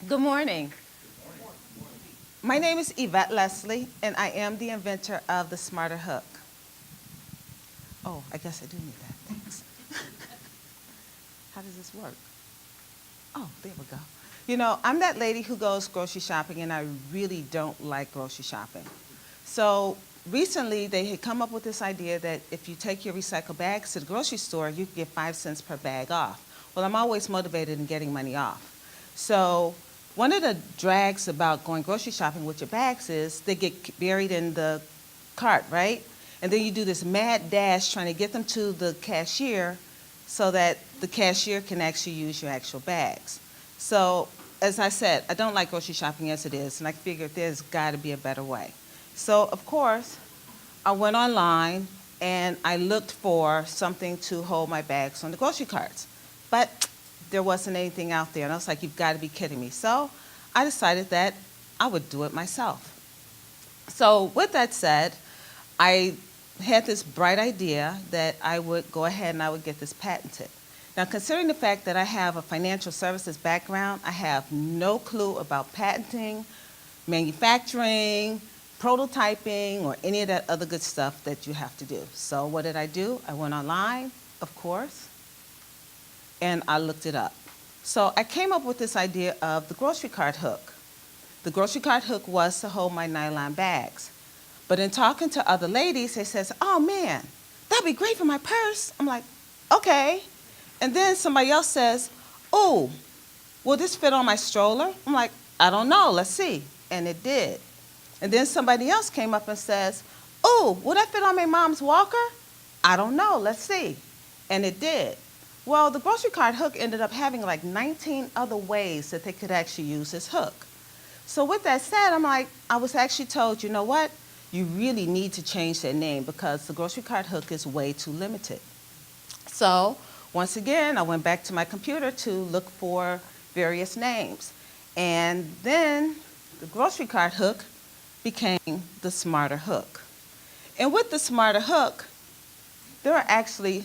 Good morning. My name is Yvette Leslie, and I am the inventor of the Smarter Hook. Oh, I guess I do need that. Thanks. How does this work? Oh, there we go. You know, I'm that lady who goes grocery shopping, and I really don't like grocery shopping. So recently, they had come up with this idea that if you take your recycled bags to the grocery store, you can get 5 cents per bag off. Well, I'm always motivated in getting money off. So one of the drags about going grocery shopping with your bags is they get buried in the cart, right? And then you do this mad dash trying to get them to the cashier so that the cashier can actually use your actual bags. So as I said, I don't like grocery shopping as it is, and I figured there's got to be a better way. So of course, I went online and I looked for something to hold my bags on the grocery carts. But there wasn't anything out there, and I was like, you've got to be kidding me. So I decided that I would do it myself. So with that said, I had this bright idea that I would go ahead and I would get this patented. Now, considering the fact that I have a financial services background, I have no clue about patenting, manufacturing, prototyping, or any of that other good stuff that you have to do. So what did I do? I went online, of course, and I looked it up. So I came up with this idea of the grocery cart hook. The grocery cart hook was to hold my nylon bags. But in talking to other ladies, they says, oh man, that'd be great for my purse. I'm like, okay. And then somebody else says, oh, will this fit on my stroller? I'm like, I don't know, let's see. And it did. And then somebody else came up and says, oh, will that fit on my mom's walker? I don't know, let's see. And it did. Well, the grocery cart hook ended up having like 19 other ways that they could actually use this hook. So with that said, I was actually told, you know what? You really need to change that name because the grocery cart hook is way too limited. So once again, I went back to my computer to look for various names. And then the grocery cart hook became the Smarter Hook. And with the Smarter Hook, there are actually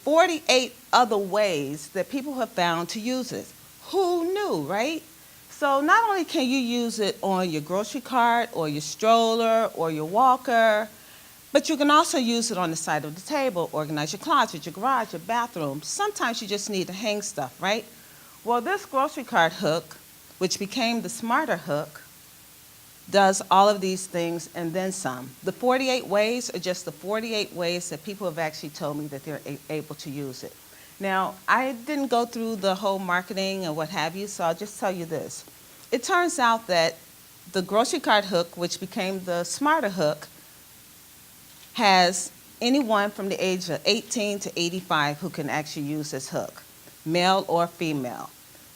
48 other ways that people have found to use it. Who knew, right? So not only can you use it on your grocery cart or your stroller or your walker, but you can also use it on the side of the table, organize your closet, your garage, your bathroom. Sometimes you just need to hang stuff, right? Well, this grocery cart hook, which became the Smarter Hook, does all of these things and then some. The 48 ways are just the 48 ways that people have actually told me that they're able to use it. Now, I didn't go through the whole marketing and what have you, so I'll just tell you this. It turns out that the grocery cart hook, which became the Smarter Hook, has anyone from the age of 18 to 85 who can actually use this hook, male or female.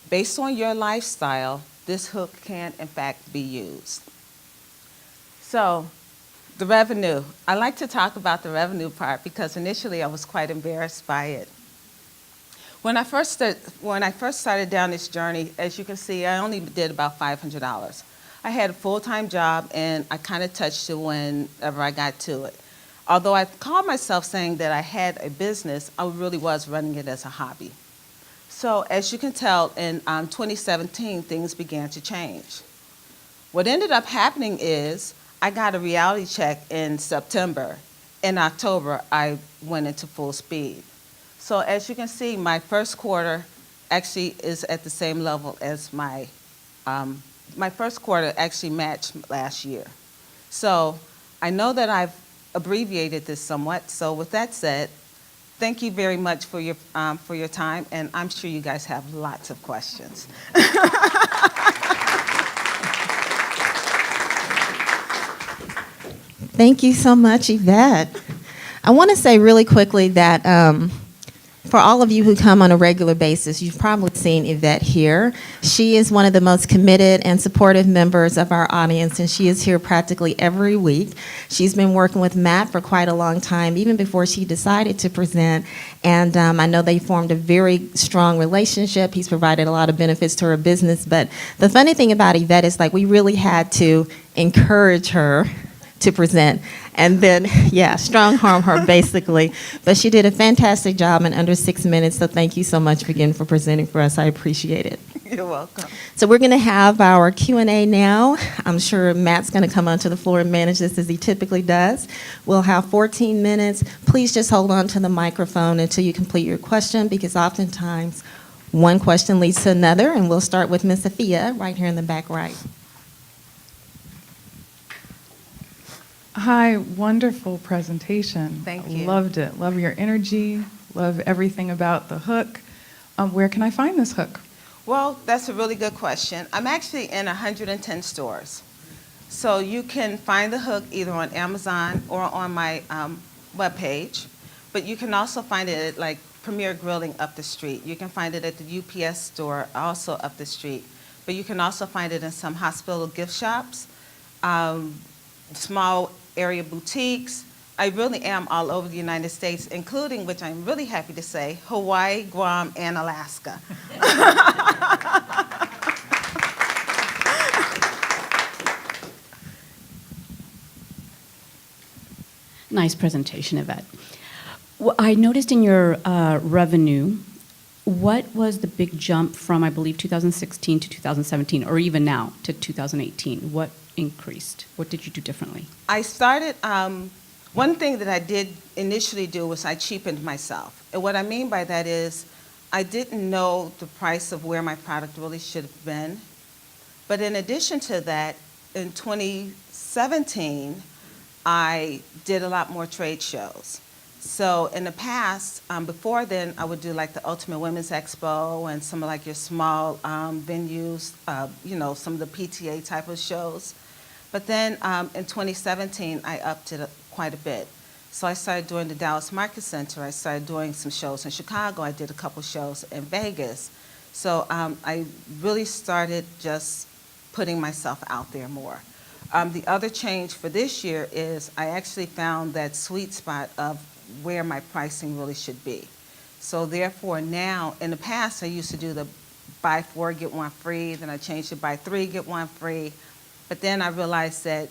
Based on your lifestyle, this hook can, in fact, be used. So, the revenue. I like to talk about the revenue part because initially I was quite embarrassed by it. When I first started down this journey, as you can see, I only did about $500. I had a full-time job and I kind of touched it whenever I got to it. Although I called myself saying that I had a business, I really was running it as a hobby. So as you can tell, in 2017, things began to change. What ended up happening is I got a reality check in September. In October, I went into full speed. So as you can see, my first quarter actually is at the same level as my first quarter actually matched last year. So I know that I've abbreviated this somewhat. So with that said, thank you very much for your time, and I'm sure you guys have lots of questions. Thank you so much, Yvette. I want to say really quickly that for all of you who come on a regular basis, you've probably seen Yvette here. She is one of the most committed and supportive members of our audience, and she is here practically every week. She's been working with Matt for quite a long time, even before she decided to present, and I know they formed a very strong relationship. He's provided a lot of benefits to her business, but the funny thing about Yvette is we really had to encourage her to present. And then, strong arm her basically. But she did a fantastic job in under 6 minutes, so thank you so much again for presenting for us. I appreciate it. You're welcome. So we're going to have our Q&A now. I'm sure Matt's going to come onto the floor and manage this as he typically does. We'll have 14 minutes. Please just hold on to the microphone until you complete your question, because oftentimes one question leads to another, and we'll start with Ms. Sophia right here in the back right. Hi, wonderful presentation. Thank you. Loved it. Love your energy. Love everything about the hook. Where can I find this hook? Well, that's a really good question. I'm actually in 110 stores. So you can find the hook either on Amazon or on my webpage. But you can also find it at like Premier Grilling up the street. You can find it at the UPS store also up the street. But you can also find it in some hospital gift shops, small area boutiques. I really am all over the United States, including, which I'm really happy to say, Hawaii, Guam, and Alaska. Nice presentation, Yvette. I noticed in your revenue, what was the big jump from, I believe, 2016 to 2017, or even now to 2018? What increased? What did you do differently? I started, one thing that I did initially do was I cheapened myself. And what I mean by that is I didn't know the price of where my product really should have been. But in addition to that, in 2017, I did a lot more trade shows. So in the past, before then, I would do like the Ultimate Women's Expo and some of like your small venues, you know, some of the PTA type of shows. But then in 2017, I upped it quite a bit. So I started doing the Dallas Market Center. I started doing some shows in Chicago. I did a couple shows in Vegas. So I really started just putting myself out there more. The other change for this year is I actually found that sweet spot of where my pricing really should be. So therefore now, in the past, I used to do the buy 4, get 1 free. Then I changed to buy 3, get 1 free. But then I realized that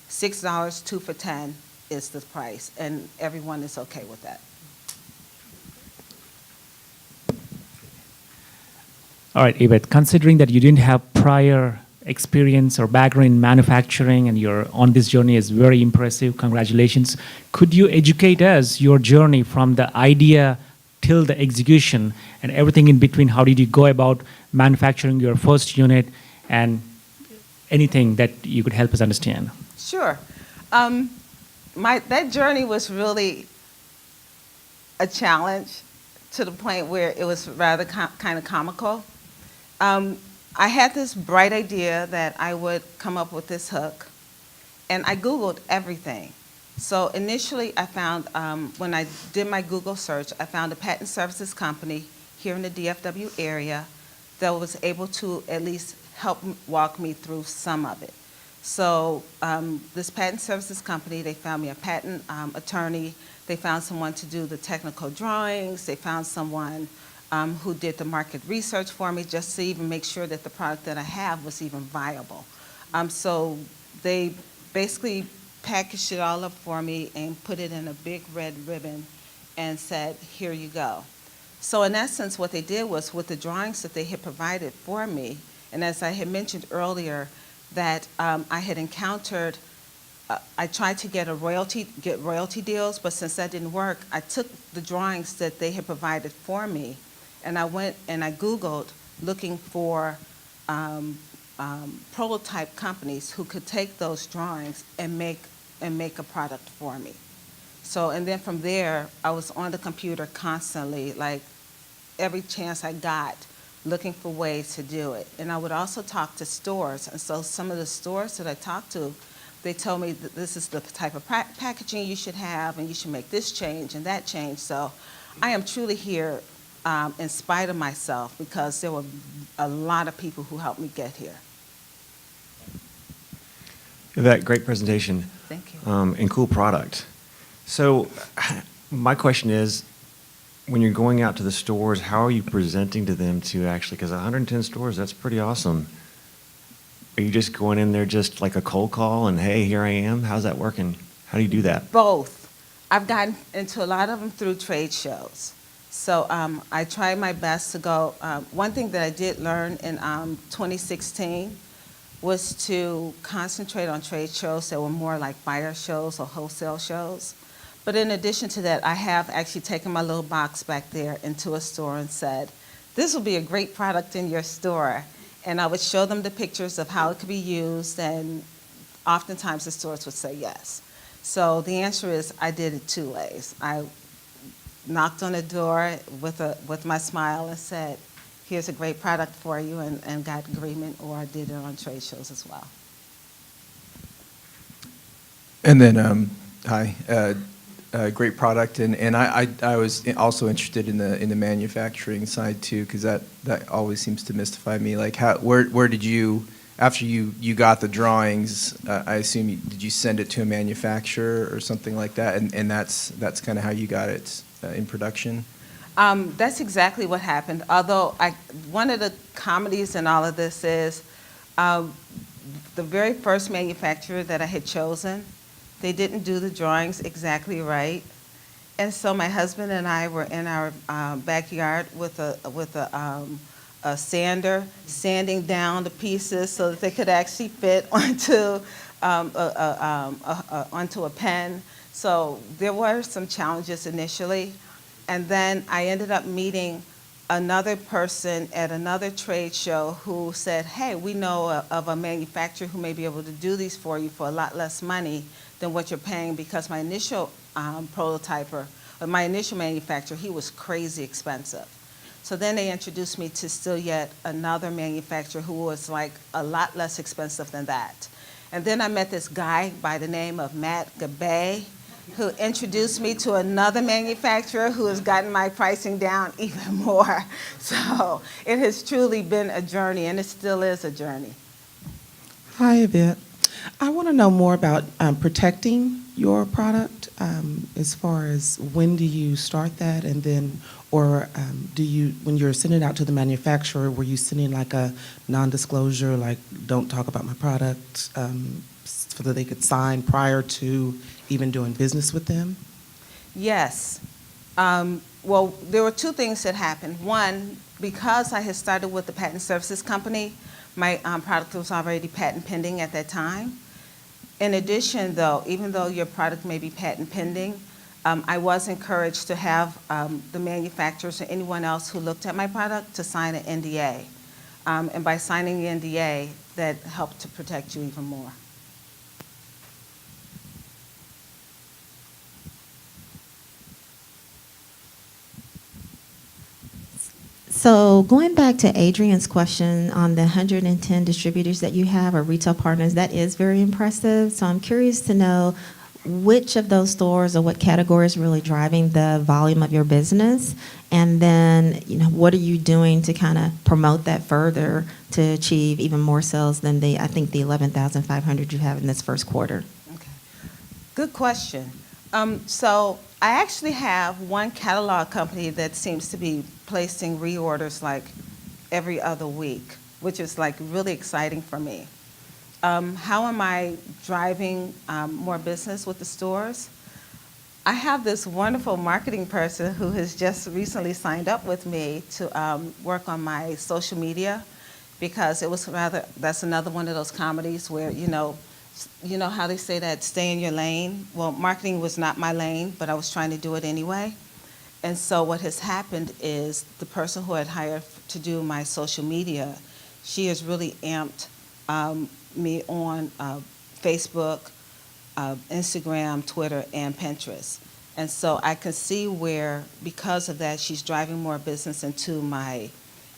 $6, 2 for $10 is the price, and everyone is okay with that. All right, Yvette, considering that you didn't have prior experience or background in manufacturing and you're on this journey is very impressive, congratulations. Could you educate us your journey from the idea till the execution and everything in between? How did you go about manufacturing your first unit, and anything that you could help us understand? Sure. That journey was really a challenge to the point where it was rather kind of comical. I had this bright idea that I would come up with this hook, and I Googled everything. So initially I found, when I did my Google search, I found a patent services company here in the DFW area that was able to at least help walk me through some of it. So this patent services company, they found me a patent attorney. They found someone to do the technical drawings. They found someone who did the market research for me just to even make sure that the product that I have was even viable. So they basically packaged it all up for me and put it in a big red ribbon and said, here you go. So in essence, what they did was with the drawings that they had provided for me, and as I had mentioned earlier, that I had encountered, I tried to get royalty deals, but since that didn't work, I took the drawings that they had provided for me, and I went and I Googled looking for prototype companies who could take those drawings and make a product for me. So, and then from there, I was on the computer constantly, like every chance I got, looking for ways to do it. And I would also talk to stores. And so some of the stores that I talked to, they told me that this is the type of packaging you should have, and you should make this change and that change. So I am truly here in spite of myself, because there were a lot of people who helped me get here. Yvette, great presentation. Thank you. And cool product. So my question is, when you're going out to the stores, how are you presenting to them to actually, because 110 stores, that's pretty awesome. Are you just going in there just like a cold call and, hey, here I am? How's that working? How do you do that? Both. I've gotten into a lot of them through trade shows. So I tried my best to go. One thing that I did learn in 2016 was to concentrate on trade shows that were more like buyer shows or wholesale shows. But in addition to that, I have actually taken my little box back there into a store and said, this will be a great product in your store. And I would show them the pictures of how it could be used, and oftentimes the stores would say yes. So the answer is I did it two ways. I knocked on the door with my smile and said, here's a great product for you, and got agreement, or I did it on trade shows as well. And then, hi, great product, and I was also interested in the manufacturing side too, because that always seems to mystify me. Like, where did you, after you got the drawings, I assume did you send it to a manufacturer or something like that, and that's kind of how you got it in production? That's exactly what happened. Although one of the comedies in all of this is the very first manufacturer that I had chosen, they didn't do the drawings exactly right. And so my husband and I were in our backyard with a sander, sanding down the pieces so that they could actually fit onto a pen. So there were some challenges initially. And then I ended up meeting another person at another trade show who said, hey, we know of a manufacturer who may be able to do these for you for a lot less money than what you're paying, because my initial prototyper, or my initial manufacturer, he was crazy expensive. So then they introduced me to still yet another manufacturer who was like a lot less expensive than that. And then I met this guy by the name of Matt Gabay, who introduced me to another manufacturer who has gotten my pricing down even more. So it has truly been a journey, and it still is a journey. Hi, Yvette. I want to know more about protecting your product, as far as when do you start that, and then, or do you, when you're sending it out to the manufacturer, were you sending like a non-disclosure, like don't talk about my product, so that they could sign prior to even doing business with them? Yes. Well, there were two things that happened. One, because I had started with the patent services company, my product was already patent pending at that time. In addition, though, even though your product may be patent pending, I was encouraged to have the manufacturers or anyone else who looked at my product to sign an NDA. And by signing the NDA, that helped to protect you even more. So going back to Adrian's question on the 110 distributors that you have, or retail partners, that is very impressive. So I'm curious to know which of those stores or what category is really driving the volume of your business, and then what are you doing to kind of promote that further to achieve even more sales than I think the 11,500 you have in this first quarter. Okay. Good question. So I actually have one catalog company that seems to be placing reorders like every other week, which is like really exciting for me. How am I driving more business with the stores? I have this wonderful marketing person who has just recently signed up with me to work on my social media, because it was that's another one of those comedies where, you know how they say that, stay in your lane? Well, marketing was not my lane, but I was trying to do it anyway. And so what has happened is the person who had hired to do my social media, she has really amped me on Facebook, Instagram, Twitter, and Pinterest. And so I can see where, because of that, she's driving more business onto my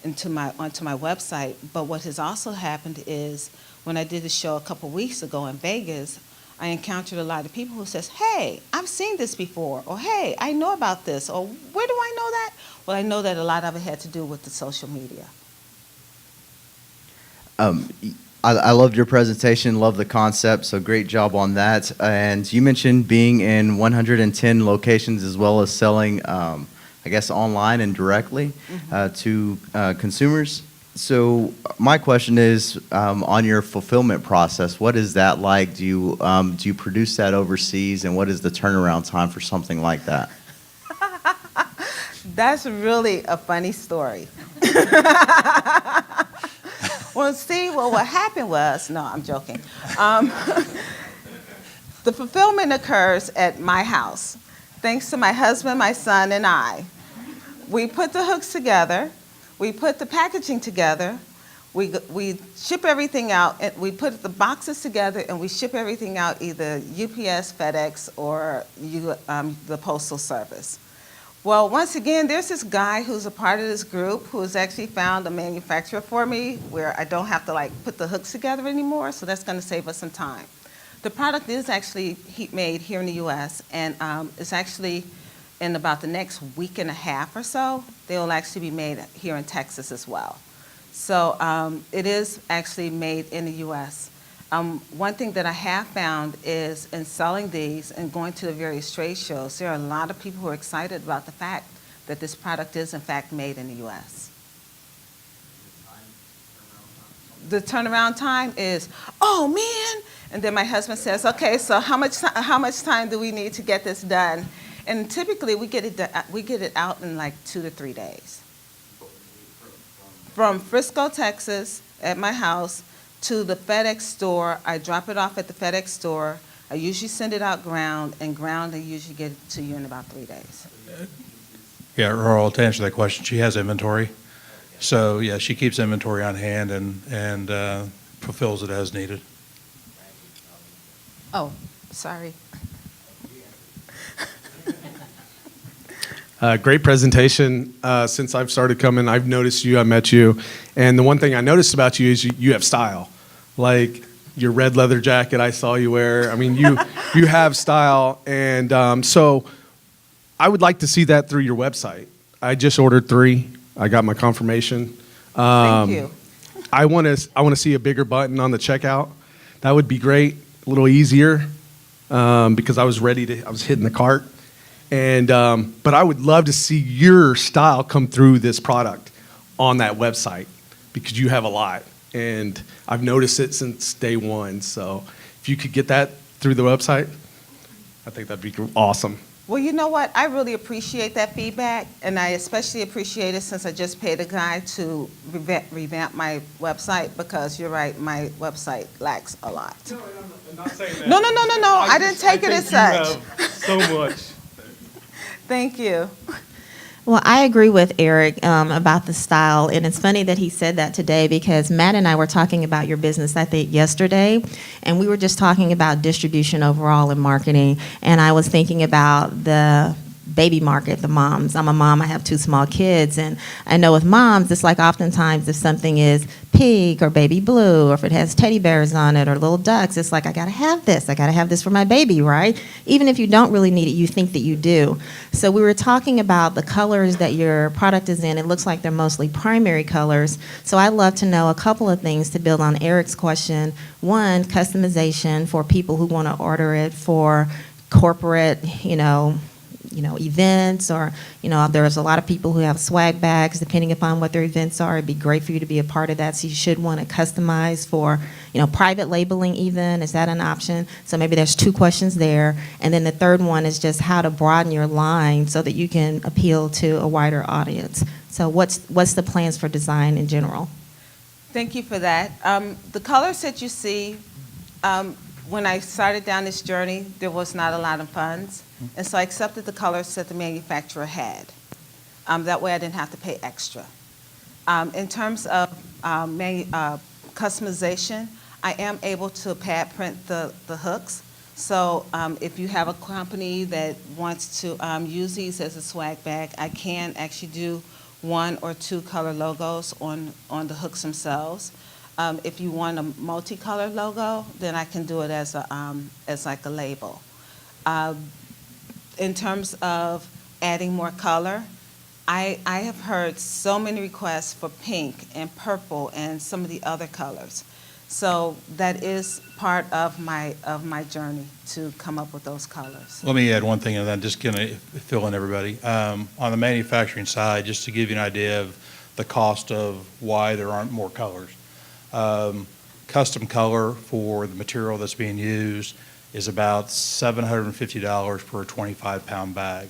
website. But what has also happened is, when I did the show a couple weeks ago in Vegas, I encountered a lot of people who says, hey, I've seen this before, or hey, I know about this, or where do I know that? Well, I know that a lot of it had to do with the social media. I loved your presentation, loved the concept, so great job on that. And you mentioned being in 110 locations as well as selling, I guess, online and directly to consumers. So my question is, on your fulfillment process, what is that like? Do you produce that overseas, and what is the turnaround time for something like that? That's really a funny story. Well, see, what happened was, no, I'm joking. The fulfillment occurs at my house, thanks to my husband, my son, and I. We put the hooks together, we put the packaging together, we ship everything out, and we put the boxes together, and we ship everything out either UPS, FedEx, or the Postal Service. Well, once again, there's this guy who's a part of this group who has actually found a manufacturer for me where I don't have to put the hooks together anymore, so that's going to save us some time. The product is actually made here in the U.S., and it's actually in about the next week and a half or so, they will actually be made here in Texas as well. So it is actually made in the U.S. One thing that I have found is in selling these and going to the various trade shows, there are a lot of people who are excited about the fact that this product is in fact made in the U.S. The turnaround time is, oh man, and then my husband says, okay, so how much time do we need to get this done? And typically we get it out in like 2 to 3 days. From Frisco, Texas, at my house, to the FedEx store. I drop it off at the FedEx store. I usually send it out ground, and ground I usually get it to you in about 3 days. Yeah, Earl, to answer that question, she has inventory. So, yeah, she keeps inventory on hand and fulfills it as needed. Oh, sorry. Great presentation. Since I've started coming, I've noticed you, I met you. And the one thing I noticed about you is you have style. Like your red leather jacket I saw you wear. I mean, you have style. And so I would like to see that through your website. I just ordered 3. I got my confirmation. Thank you. I want to see a bigger button on the checkout. That would be great. A little easier because I was hitting the cart. And but I would love to see your style come through this product on that website because you have a lot, and I've noticed it since day one. So if you could get that through the website, I think that'd be awesome. Well, you know what? I really appreciate that feedback, and I especially appreciate it since I just paid a guy to revamp my website because you're right, my website lacks a lot. No, I'm not saying that. No. I didn't take it as such. Have so much. Thank you. Well, I agree with Eric about the style, and it's funny that he said that today because Matt and I were talking about your business, I think, yesterday, and we were just talking about distribution overall and marketing, and I was thinking about the baby market, the moms. I'm a mom, I have 2 small kids, and I know with moms, it's like oftentimes if something is pink or baby blue, or if it has teddy bears on it or little ducks, it's like, I gotta have this for my baby, right? Even if you don't really need it, you think that you do. So we were talking about the colors that your product is in. It looks like they're mostly primary colors. So I'd love to know a couple of things to build on Eric's question. One, customization for people who wanna order it for corporate, events, or, there's a lot of people who have swag bags, depending upon what their events are. It'd be great for you to be a part of that. So you should want to customize for, private labeling even. Is that an option? So maybe there's 2 questions there. And then the third one is just how to broaden your line so that you can appeal to a wider audience. So what's the plans for design in general? Thank you for that. The colors that you see, when I started down this journey, there was not a lot of funds. And so I accepted the colors that the manufacturer had. That way I didn't have to pay extra. In terms of customization, I am able to pad print the hooks. So if you have a company that wants to use these as a swag bag, I can actually do 1 or 2 color logos on the hooks themselves. If you want a multicolored logo, then I can do it as like a label. In terms of adding more color, I have heard so many requests for pink and purple and some of the other colors. So that is part of my journey to come up with those colors. Let me add one thing, and then just going to fill in everybody. On the manufacturing side, just to give you an idea of the cost of why there aren't more colors. Custom color for the material that's being used is about $750 per 25-pound bag.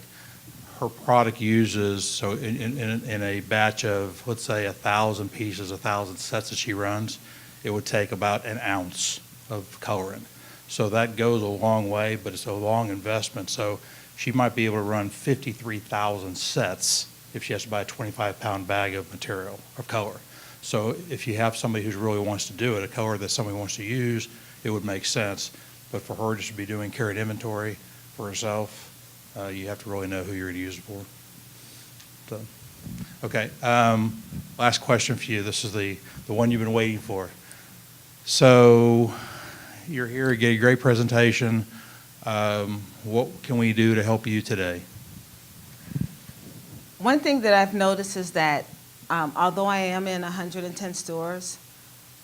her product uses, so in a batch of, let's say, 1,000 pieces, 1,000 sets that she runs, it would take about an ounce of coloring. So that goes a long way, but it's a long investment. So she might be able to run 53,000 sets if she has to buy a 25-pound bag of material, of color. So if you have somebody who really wants to do it, a color that somebody wants to use, it would make sense. But for her just to be doing carried inventory for herself, you have to really know who you're going to use it for. So, okay, last question for you. This is the one you've been waiting for. So you're here, you get a great presentation. What can we do to help you today? One thing that I've noticed is that although I am in 110 stores,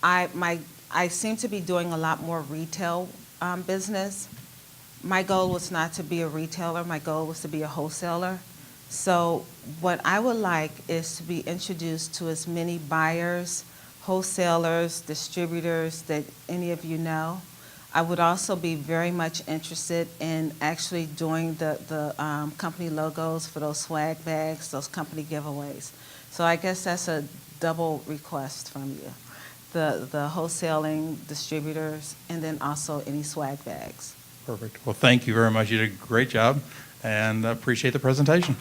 I seem to be doing a lot more retail business. My goal was not to be a retailer. My goal was to be a wholesaler. So what I would like is to be introduced to as many buyers, wholesalers, distributors that any of you know. I would also be very much interested in actually doing the company logos for those swag bags, those company giveaways. So I guess that's a double request from you. The wholesaling, distributors, and then also any swag bags. Perfect. Well, thank you very much. You did a great job, and I appreciate the presentation.